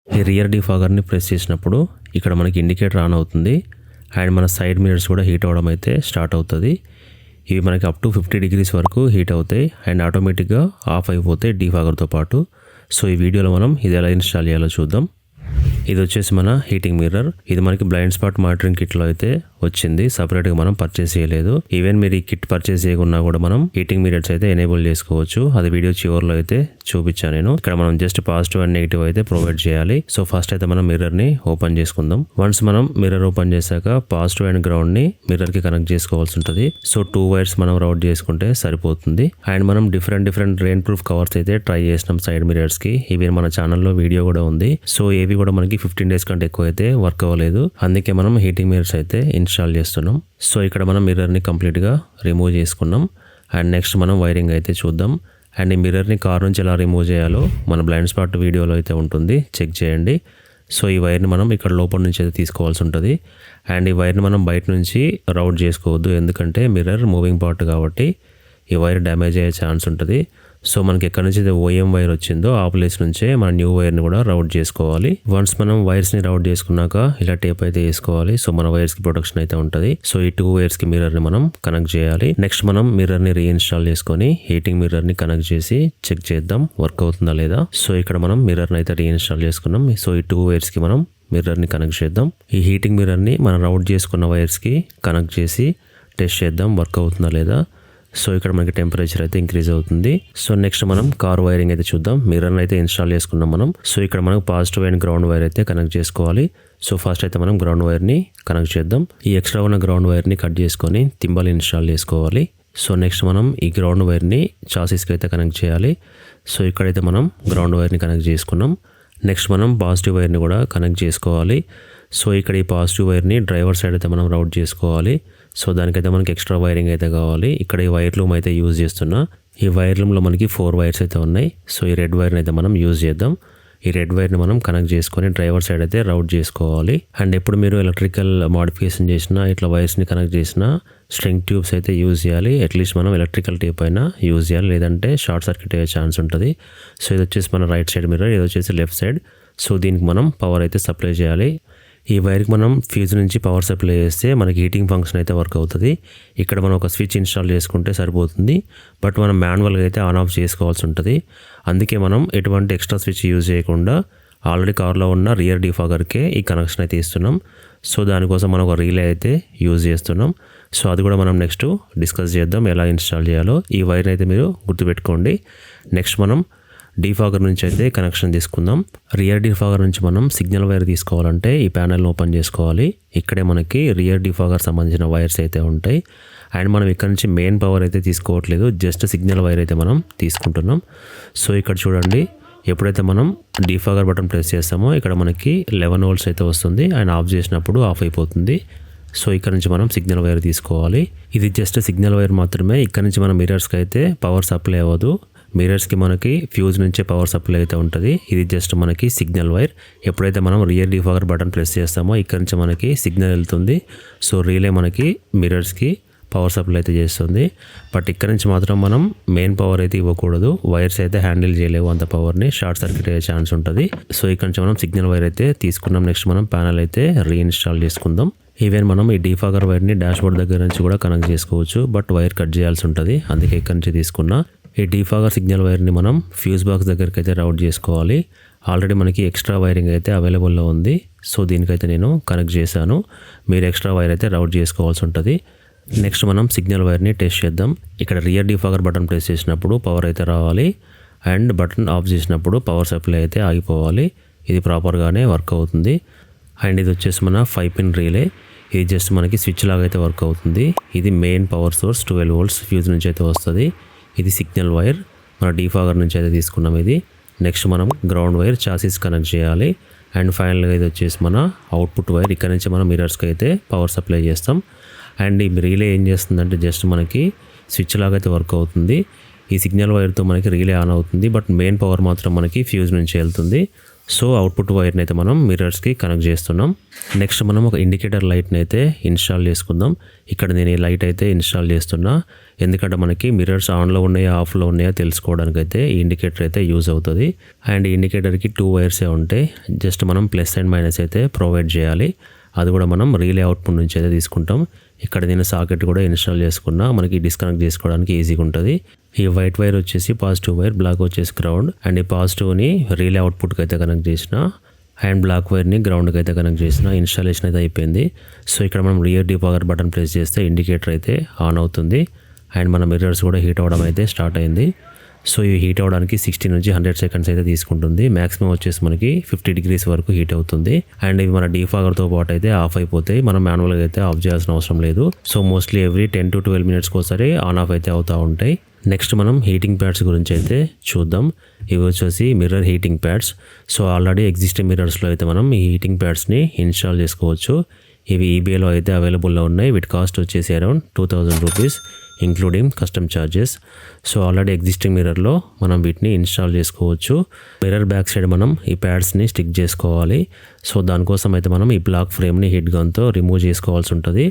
ఈ rear డిఫాగర్ని press చేసినప్పుడు ఇక్కడ మనకి ఇండికేటర్ ఆన్ అవుతుంది అండ్ మన సైడ్ మిరర్స్ కూడా హీట్ అవ్వడం అయితే స్టార్ట్ అవుతుంది. ఇవి మనకి అప్ టు 50 degrees వరకు హీట్ అవుతాయి అండ్ ఆటోమేటిక్గా ఆఫ్ అయిపోతాయి డిఫాగర్తో పాటు. సో ఈ వీడియోలో మనం ఇది ఎలా ఇన్స్టాల్ చేయాలో చూద్దాం. ఇది వచ్చేసి మన హీటింగ్ మిర్రర్. ఇది మనకి బ్లైండ్ స్పాట్ మానిటరింగ్ కిట్లో అయితే వచ్చింది, సపరేట్గా మనం పర్చేస్ చేయలేదు. ఈవెన్ మీరు ఈ కిట్ పర్చేస్ చేయకున్నా కూడా మనం హీటింగ్ మిర్రర్స్ అయితే ఎనేబుల్ చేసుకోవచ్చు. అది వీడియో చివరిలో అయితే చూపించాను నేను. ఇక్కడ మనం జస్ట్ పాజిటివ్ అండ్ నెగిటివ్ అయితే ప్రొవైడ్ చేయాలి. సో ఫస్ట్ అయితే మనం మిర్రర్ ని ఓపెన్ చేసుకుందాం. వన్స్ మనం మిర్రర్ ఓపెన్ చేశాక పాజిటివ్ అండ్ గ్రౌండ్ ని మిర్రర్ కి కనెక్ట్ చేసుకోవాల్సి ఉంటుంది. సో 2 వైర్స్ మనం రౌట్ చేసుకుంటే సరిపోతుంది. అండ్ మనం డిఫరెంట్ రెయిన్ ప్రూఫ్ కవర్స్ అయితే ట్రై చేసినాం సైడ్ మిర్రర్స్ కి. ఇవి మన ఛానల్లో వీడియో కూడా ఉంది. సో ఏవి కూడా మనకి 15 days కంటే ఎక్కువ అయితే వర్క్ అవ్వలేదు. అందుకే మనం హీటింగ్ మిర్రర్స్ అయితే ఇన్స్టాల్ చేస్తున్నాం. సో ఇక్కడ మనం మిర్రర్ ని కంప్లీట్ గా రిమూవ్ చేసుకున్నాం. అండ్ నెక్స్ట్ మనం వైరింగ్ అయితే చూద్దాం. అండ్ ఈ మిర్రర్ని కార్ నుంచి ఎలా రిమూవ్ చేయాలో మన బ్లైండ్ స్పాట్ వీడియోలో అయితే ఉంటుంది, చెక్ చేయండి. సో ఈ వైర్ని మనం ఇక్కడ లోపల నుంచి అయితే తీసుకోవాల్సి ఉంటుంది. అండ్ ఈ వైర్ని మనం బయట నుంచి రౌట్ చేసుకోవద్దు, ఎందుకంటే మిర్రర్ మూవింగ్ పార్ట్ కాబట్టి ఈ వైర్ డ్యామేజ్ అయ్యే ఛాన్స్ ఉంటుంది. సో మనకి ఎక్కడి నుంచి అయితే ఓఎం వైర్ వచ్చిందో ఆ ప్లేస్ నుంచే మన న్యూ వైర్ని కూడా రౌట్ చేసుకోవాలి. వన్స్ మనం వైర్స్ని రౌట్ చేసుకున్నాక ఇలా టేప్ అయితే వేసుకోవాలి. సో మన వైర్స్కి ప్రొటెక్షన్ అయితే ఉంటుంది. సో ఈ 2 వైర్స్కి మిర్రర్ని మనం కనెక్ట్ చేయాలి. నెక్స్ట్ మనం మిర్రర్ని రీఇన్స్టాల్ చేసుకొని హీటింగ్ మిర్రర్ని కనెక్ట్ చేసి చెక్ చేద్దాం వర్క్ అవుతుందా లేదా. సో ఇక్కడ మనం మిర్రర్ని అయితే రీఇన్స్టాల్ చేసుకున్నాం. సో ఈ 2 వైర్స్కి మనం మిర్రర్ని కనెక్ట్ చేద్దాం. ఈ హీటింగ్ మిర్రర్ని మనం రౌట్ చేసుకున్న వైర్స్కి కనెక్ట్ చేసి టెస్ట్ చేద్దాం వర్క్ అవుతుందా లేదా. సో ఇక్కడ మనకి టెంపరేచర్ అయితే ఇంక్రీజ్ అవుతుంది. సో నెక్స్ట్ మనం కార్ వైరింగ్ అయితే చూద్దాం. మిర్రర్ని అయితే ఇన్స్టాల్ చేసుకున్నాం మనం. సో ఇక్కడ మనకు పాజిటివ్ అండ్ గ్రౌండ్ వైర్ అయితే కనెక్ట్ చేసుకోవాలి. సో ఫస్ట్ అయితే మనం గ్రౌండ్ వైర్ని కనెక్ట్ చేద్దాం. ఈ ఎక్స్ట్రా ఉన్న గ్రౌండ్ వైర్ని కట్ చేసుకొని టింబల్ ఇన్స్టాల్ చేసుకోవాలి. సో నెక్స్ట్ మనం ఈ గ్రౌండ్ వైర్ని చాసిస్కి అయితే కనెక్ట్ చేయాలి. సో ఇక్కడైతే మనం గ్రౌండ్ వైర్ని కనెక్ట్ చేసుకున్నాం. నెక్స్ట్ మనం పాజిటివ్ వైర్ని కూడా కనెక్ట్ చేసుకోవాలి. సో ఇక్కడ ఈ పాజిటివ్ వైర్ని డ్రైవర్ సైడ్ అయితే మనం రౌట్ చేసుకోవాలి. సో దానికైతే మనకి ఎక్స్ట్రా వైరింగ్ అయితే కావాలి. ఇక్కడ ఈ వైర్ లూమ్ అయితే యూజ్ చేస్తున్నా. ఈ వైర్ లూమ్లో మనకి 4 వైర్స్ అయితే ఉన్నాయి. సో ఈ రెడ్ వైర్ని అయితే మనం యూజ్ చేద్దాం. ఈ రెడ్ వైర్ని మనం కనెక్ట్ చేసుకొని డ్రైవర్ సైడ్ అయితే రౌట్ చేసుకోవాలి. అండ్ ఎప్పుడు మీరు ఎలక్ట్రికల్ మోడిఫికేషన్ చేసినా ఇట్లా వైర్స్ని కనెక్ట్ చేసినా స్ట్రింగ్ ట్యూబ్స్ అయితే యూజ్ చేయాలి. అట్లీస్ట్ మనం ఎలక్ట్రికల్ టేప్ అయినా యూజ్ చేయాలి, లేదంటే షార్ట్ సర్క్యూట్ అయ్యే ఛాన్స్ ఉంటుంది. సో ఇది వచ్చేసి మన రైట్ సైడ్ మిర్రర్, ఇది వచ్చేసి లెఫ్ట్ సైడ్. సో దీనికి మనం పవర్ అయితే సప్లై చేయాలి. ఈ వైర్కి మనం ఫ్యూజ్ నుంచి పవర్ సప్లై చేస్తే మనకి హీటింగ్ ఫంక్షన్ అయితే వర్క్ అవుతుంది. ఇక్కడ మనం ఒక స్విచ్ ఇన్స్టాల్ చేసుకుంటే సరిపోతుంది, బట్ మనం మాన్యువల్గా అయితే ఆన్ ఆఫ్ చేసుకోవాల్సి ఉంటుంది. అందుకే మనం ఎటువంటి ఎక్స్ట్రా స్విచ్ యూజ్ చేయకుండా ఆల్రెడీ కార్లో ఉన్న రియర్ డిఫాగర్కే ఈ కనెక్షన్ అయితే ఇస్తున్నాం. సో దానికోసం మనం ఒక రిలే అయితే యూజ్ చేస్తున్నాం. సో అది కూడా మనం నెక్స్ట్ డిస్కస్ చేద్దాం ఎలా ఇన్స్టాల్ చేయాలో. ఈ వైర్ అయితే మీరు గుర్తుపెట్టుకోండి. నెక్స్ట్ మనం డిఫాగర్ నుంచి అయితే కనెక్షన్ తీసుకుందాం. రియర్ డిఫాగర్ నుంచి మనం సిగ్నల్ వైర్ తీసుకోవాలంటే ఈ ప్యానెల్ని ఓపెన్ చేసుకోవాలి. ఇక్కడే మనకి రియర్ డిఫాగర్ సంబంధించిన వైర్స్ అయితే ఉంటాయి. అండ్ మనం ఇక్కడ నుంచి మెయిన్ పవర్ అయితే తీసుకోవట్లేదు, జస్ట్ సిగ్నల్ వైర్ అయితే మనం తీసుకుంటున్నాం. సో ఇక్కడ చూడండి, ఎప్పుడైతే మనం డిఫాగర్ బటన్ ప్రెస్ చేస్తామో ఇక్కడ మనకి 11 volts అయితే వస్తుంది. అండ్ ఆఫ్ చేసినప్పుడు ఆఫ్ అయిపోతుంది. సో ఇక్కడ నుంచి మనం సిగ్నల్ వైర్ తీసుకోవాలి. ఇది జస్ట్ సిగ్నల్ వైర్ మాత్రమే. ఇక్కడ నుంచి మన మిర్రర్స్కి అయితే పవర్ సప్లై అవ్వదు. మిర్రర్స్కి మనకి ఫ్యూజ్ నుంచే పవర్ సప్లై అయితే ఉంటుంది. ఇది జస్ట్ మనకి సిగ్నల్ వైర్. ఎప్పుడైతే మనం రియర్ డిఫాగర్ బటన్ ప్రెస్ చేస్తామో ఇక్కడ నుంచి మనకి సిగ్నల్ వెళ్తుంది. సో రీలే మనకి మిర్రర్స్కి పవర్ సప్లై అయితే చేస్తుంది. బట్ ఇక్కడ నుంచి మాత్రం మనం మెయిన్ పవర్ అయితే ఇవ్వకూడదు. వైర్స్ అయితే హ్యాండిల్ చేయలేవు అంత పవర్ని, షార్ట్ సర్క్యూట్ అయ్యే ఛాన్స్ ఉంటుంది. సో ఇక్కడ నుంచి మనం సిగ్నల్ వైర్ అయితే తీసుకున్నాం. నెక్స్ట్ మనం ప్యానెల్ అయితే రీఇన్స్టాల్ చేసుకుందాం. ఈవెన్ మనం ఈ డిఫాగర్ వైర్ని డాష్బోర్డ్ దగ్గర నుంచి కూడా కనెక్ట్ చేసుకోవచ్చు, బట్ వైర్ కట్ చేయాల్సి ఉంటుంది. అందుకే ఇక్కడ నుంచి తీసుకున్నా. ఈ డిఫాగర్ సిగ్నల్ వైర్ని మనం ఫ్యూజ్ బాక్స్ దగ్గరికి అయితే రౌట్ చేసుకోవాలి. ఆల్రెడీ మనకి ఎక్స్ట్రా వైరింగ్ అయితే అవైలబుల్లో ఉంది. సో దీనికైతే నేను కనెక్ట్ చేశాను. మీరు ఎక్స్ట్రా వైర్ అయితే రౌట్ చేసుకోవాల్సి ఉంటుంది. నెక్స్ట్ మనం సిగ్నల్ వైర్ని టెస్ట్ చేద్దాం. ఇక్కడ రియర్ డిఫాగర్ బటన్ ప్రెస్ చేసినప్పుడు పవర్ అయితే రావాలి. అండ్ బటన్ ఆఫ్ చేసినప్పుడు పవర్ సప్లై అయితే ఆగిపోవాలి. ఇది ప్రాపర్గానే వర్క్ అవుతుంది. అండ్ ఇది వచ్చేసి మన 5 pin రీలే. ఇది జస్ట్ మనకి స్విచ్ లాగా అయితే వర్క్ అవుతుంది. ఇది main power source 12 volts fuse నుంచి అయితే వస్తుంది. ఇది సిగ్నల్ వైర్ మన డిఫాగర్ నుంచి అయితే తీసుకున్నాం. ఇది నెక్స్ట్ మనం గ్రౌండ్ వైర్ చాసిస్ కనెక్ట్ చేయాలి. అండ్ ఫైనల్గా ఇది వచ్చేసి మన అవుట్పుట్ వైర్. ఇక్కడ నుంచి మనం మిర్రర్స్కి అయితే పవర్ సప్లై చేస్తాం. అండ్ ఈ రీలే ఏం చేస్తుందంటే జస్ట్ మనకి స్విచ్ లాగా అయితే వర్క్ అవుతుంది. ఈ సిగ్నల్ వైర్తో మనకి రీలే ఆన్ అవుతుంది, బట్ మెయిన్ పవర్ మాత్రం మనకి ఫ్యూజ్ నుంచి వెళ్తుంది. సో అవుట్పుట్ వైర్ని అయితే మనం మిర్రర్స్కి కనెక్ట్ చేస్తున్నాం. నెక్స్ట్ మనం ఒక ఇండికేటర్ లైట్ని అయితే ఇన్స్టాల్ చేసుకుందాం. ఇక్కడ నేను ఈ లైట్ అయితే ఇన్స్టాల్ చేస్తున్నా, ఎందుకంటే మనకి మిర్రర్స్ ఆన్లో ఉన్నాయా ఆఫ్లో ఉన్నాయా తెలుసుకోవడానికి అయితే ఈ ఇండికేటర్ అయితే యూజ్ అవుతుంది. అండ్ ఈ ఇండికేటర్కి 2 వైర్సే ఉంటాయి. జస్ట్ మనం ప్లస్ అండ్ మైనస్ అయితే ప్రొవైడ్ చేయాలి. అది కూడా మనం రిలే అవుట్పుట్ నుంచి అయితే తీసుకుంటాం. ఇక్కడ నేను సాకెట్ కూడా ఇన్స్టాల్ చేసుకున్నా, మనకి డిస్కనెక్ట్ చేసుకోవడానికి ఈజీగా ఉంటుంది. ఈ వైట్ వైర్ వచ్చేసి పాజిటివ్ వైర్, బ్లాక్ వచ్చేసి గ్రౌండ్. అండ్ ఈ పాజిటివ్ని రిలే అవుట్పుట్కి అయితే కనెక్ట్ చేసిన, అండ్ బ్లాక్ వైర్ని గ్రౌండ్కి అయితే కనెక్ట్ చేసిన. ఇన్స్టాలేషన్ అయితే అయిపోయింది. సో ఇక్కడ మనం రియర్ డీఫాగర్ బటన్ ప్రెస్ చేస్తే ఇండికేటర్ అయితే ఆన్ అవుతుంది. అండ్ మన మిర్రర్స్ కూడా హీట్ అవ్వడం అయితే స్టార్ట్ అయింది. సో ఇవి హీట్ అవ్వడానికి 60 నుంచి 100 సెకండ్స్ అయితే తీసుకుంటుంది. మ్యాక్సిమం వచ్చేసి మనకి 50 డిగ్రీస్ వరకు హీట్ అవుతుంది. అండ్ ఇవి మన డీఫాగర్తో పాటు అయితే ఆఫ్ అయిపోతాయి. మనం మాన్యువల్గా అయితే ఆఫ్ చేయాల్సిన అవసరం లేదు. సో మోస్ట్లీ ఎవ్రీ 10 to 12 మినిట్స్కి ఒకసారి ఆన్ ఆఫ్ అయితే అవుతూ ఉంటాయి. నెక్స్ట్ మనం హీటింగ్ ప్యాడ్స్ గురించి అయితే చూద్దాం. ఇవి వచ్చేసి mirror heating pads. So already existing మిర్రర్స్లో అయితే మనం ఈ హీటింగ్ ప్యాడ్స్ని ఇన్స్టాల్ చేసుకోవచ్చు. ఇవి ఈబేలో అయితే అవైలబుల్లో ఉన్నాయి. వీటి కాస్ట్ వచ్చేసి around 2000 rupees including custom charges. So already existing మిర్రర్లో మనం వీటిని ఇన్స్టాల్ చేసుకోవచ్చు. మిర్రర్ బ్యాక్ సైడ్ మనం ఈ ప్యాడ్స్ని స్టిక్ చేసుకోవాలి. సో దానికోసం అయితే మనం ఈ బ్లాక్ ఫ్రేమ్ని హీట్ గన్తో రిమూవ్ చేసుకోవాల్సి ఉంటుంది.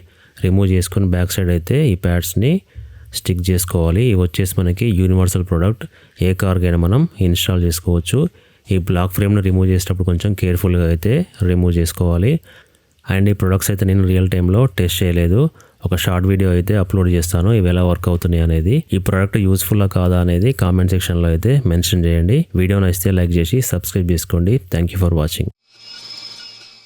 రిమూవ్ చేసుకుని బ్యాక్ సైడ్ అయితే ఈ ప్యాడ్స్ని స్టిక్ చేసుకోవాలి. ఇవి వచ్చేసి మనకి యూనివర్సల్ ప్రోడక్ట్, ఏ కార్కైనా మనం ఇన్స్టాల్ చేసుకోవచ్చు. ఈ బ్లాక్ ఫ్రేమ్ని రిమూవ్ చేసేటప్పుడు కొంచెం కేర్ఫుల్గా అయితే రిమూవ్ చేసుకోవాలి. అండ్ ఈ ప్రొడక్ట్స్ అయితే నేను రియల్ టైంలో టెస్ట్ చేయలేదు, ఒక షార్ట్ వీడియో అయితే అప్లోడ్ చేస్తాను ఇవి ఎలా వర్క్ అవుతున్నాయి అనేది. ఈ ప్రోడక్ట్ యూస్ఫుల్లా కాదా అనేది కామెంట్ సెక్షన్లో అయితే మెన్షన్ చేయండి. వీడియో నచ్చితే లైక్ చేసి సబ్స్క్రైబ్ చేసుకోండి. Thank you for watching.